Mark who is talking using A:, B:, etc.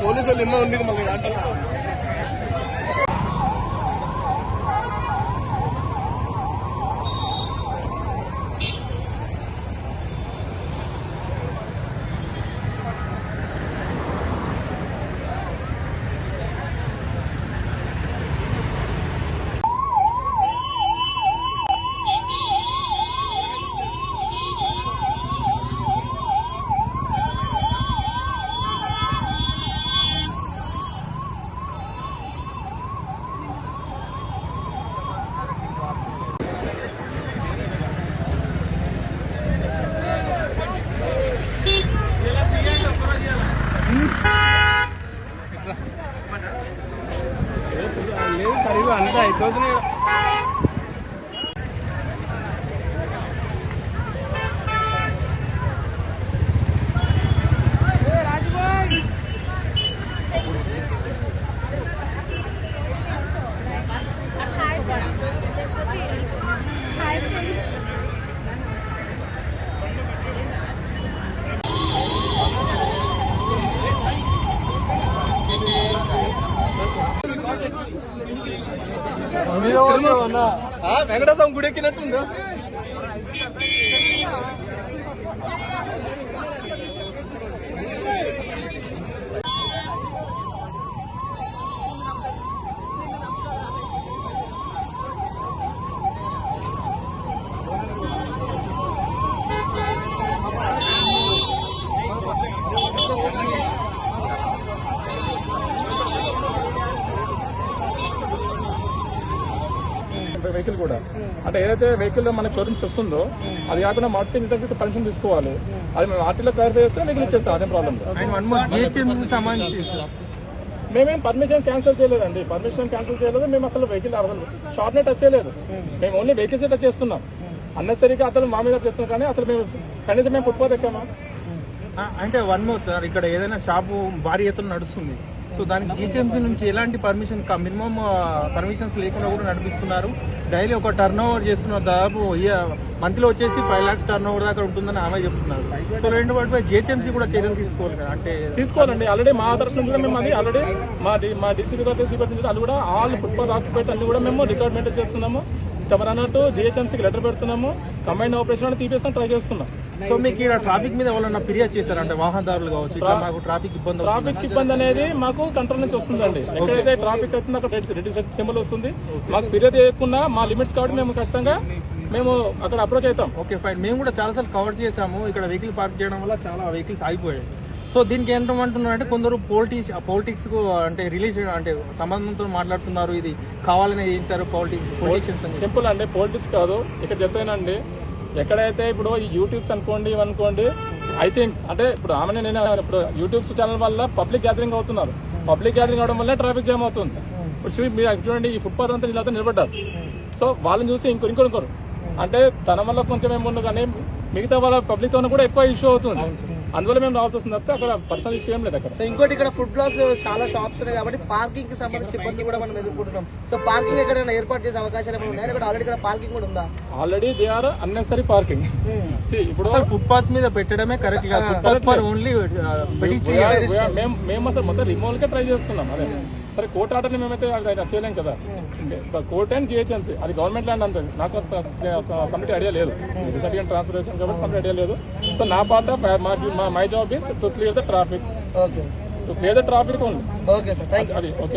A: పోలీసులు ఎన్నో ఉండేది మళ్ళీ అంతా అయిపోతున్నాయి. వెంకటేశ్వరం గుడి ఎక్కినట్టుందా? వెహికల్ కూడా అంటే ఏదైతే వెహికల్ మనకి షోరూమ్ వస్తుందో అది కాకుండా మోడిఫికేషన్ దగ్గర పర్మిషన్ తీసుకోవాలి. అది మేము ఆర్టీలో క్లారిఫై చేస్తే వెహికల్ ఇచ్చేస్తాం. అదే ప్రాబ్లం. మేమేం పర్మిషన్ క్యాన్సిల్ చేయలేదండి. పర్మిషన్ క్యాన్సిల్ చేయలేదు. మేము అసలు వెహికల్ షాప్ నే టచ్ చేయలేదు. మేము ఓన్లీ వెహికల్స్ టచ్ చేస్తున్నాం. అన్నెసరీగా అతను మా మీద చెప్తున్నాం కానీ అసలు మేము కనీసం మేము ఫుట్పాత్ ఎక్కామా
B: అంటే వన్ మోర్ సార్, ఇక్కడ ఏదైనా షాపు భారీ ఎత్తున నడుస్తుంది. సో దానికి జీహెచ్ఎంసీ నుంచి ఎలాంటి పర్మిషన్ మినిమం పర్మిషన్స్ లేకుండా కూడా నడిపిస్తున్నారు. డైలీ ఒక టర్న్ ఓవర్ చేస్తున్నారు. దాదాపు మంత్లో వచ్చేసి 5 lakhs టర్న్ ఓవర్ దాకా ఉంటుందని ఆమె చెప్తున్నారు. సో రెండు వాటిపై జీహెచ్ఎంసీ కూడా చర్యలు తీసుకోవాలి కదా. అంటే
A: తీసుకోవాలండి. ఆల్రెడీ మా తరఫున కూడా మేము అది ఆల్రెడీ మా డిస్ట్రిక్ట్ అది కూడా ఆల్ ఫుట్పాత్ ఆక్యుపైర్స్ అన్ని కూడా మేము రికార్డ్ మెయింటైన్ చేస్తున్నాము. తమరన్నట్టు జీహెచ్ఎంసీకి లెటర్ పెడుతున్నాము. కంబైన్ ఆపరేషన్ తీపేస్తాం ట్రై చేస్తున్నాం.
B: సో మీకు ఇక్కడ ట్రాఫిక్ మీద ఎవరన్నా ఫిర్యాదు చేశారంటే వాహనదారులు కావచ్చు, ఇక్కడ మాకు ట్రాఫిక్
A: ఇబ్బంది అనేది మాకు కంట్రోల్ నుంచి వస్తుందండి. ఎక్కడైతే ట్రాఫిక్ అవుతుందో అక్కడ రెడ్ సింబల్ వస్తుంది. మాకు ఫిర్యాదు చేయకుండా మా లిమిట్స్ కాబట్టి మేము ఖచ్చితంగా మేము అక్కడ అప్రోచ్ అవుతాం.
B: Okay fine. మేము కూడా చాలాసార్లు కవర్ చేసాము. ఇక్కడ వెహికల్ పార్క్ చేయడం వల్ల చాలా వెహికల్స్ ఆగిపోయాయి. సో దీనికి ఏంటంటున్నారు అంటే కొందరు పాలిటిక్స్ కు అంటే రిలేషన్ అంటే సంబంధంతో మాట్లాడుతున్నారు. ఇది కావాలని చేయించారు పొలిటీషియన్స్.
A: సింపుల్ అండి, పాలిటిక్స్ కాదు. ఇక్కడ చెప్పానండి, ఎక్కడైతే ఇప్పుడు ఈ యూట్యూబ్స్ అనుకోండి ఇవనుకోండి, ఐ థింక్ అంటే ఇప్పుడు ఆమె నేను ఇప్పుడు యూట్యూబ్స్ ఛానల్ వల్ల పబ్లిక్ గ్యాదరింగ్ అవుతున్నారు. పబ్లిక్ గ్యాదరింగ్ అవడం వల్ల ట్రాఫిక్ జామ్ అవుతుంది. ఇప్పుడు మీరు చూడండి, ఈ ఫుట్పాత్ అంతా ఇలా నిలబడ్డారు. సో వాళ్ళని చూసి ఇంకొకరు అంటే తన వల్ల కొంచెం ఏముండు కానీ మిగతా వాళ్ళ పబ్లిక్ తో కూడా ఎక్కువ ఇష్యూ అవుతుంది. అందువల్ల మేము రావాల్సి వస్తుంది తప్ప అక్కడ పర్సనల్ ఇష్యూ ఏం లేదు. అక్కడ
C: సో ఇంకోటి ఇక్కడ ఫుడ్ బ్లాక్ చాలా షాప్స్ ఉన్నాయి కాబట్టి పార్కింగ్ కి సంబంధించి ఇబ్బంది కూడా మనం ఎదుర్కొంటున్నాం. సో పార్కింగ్ ఎక్కడైనా ఏర్పాటు చేసే అవకాశాలు ఏమైనా ఉన్నాయా? ఇక్కడ ఆల్రెడీ ఇక్కడ పార్కింగ్ కూడా ఉందా?
A: Already they are unnecessary parking. ఇప్పుడు
B: ఫుట్పాత్ మీద పెట్టడమే కరెక్ట్ కాదు. ఓన్లీ
A: మేము అసలు మొత్తం రిమూవల్ కే ట్రై చేస్తున్నాం. అదే సరే కోర్టు ఆర్డర్ని మేమైతే చేయలేం కదా. కోర్ట్ అండ్ జిహెచ్ఎంసీ అది గవర్నమెంట్ ల్యాండ్ అంటుంది. నాకు కంప్లీట్ ఐడియా లేదు. సర్టిఫికేట్ ట్రాన్స్ఫర్ కాబట్టి కంప్లీట్ ఐడియా లేదు. సో నా part of my job is to clear the traffic.
C: Okay,
A: to clear the traffic only.
C: Okay sir, thank you.
A: అది ఓకే.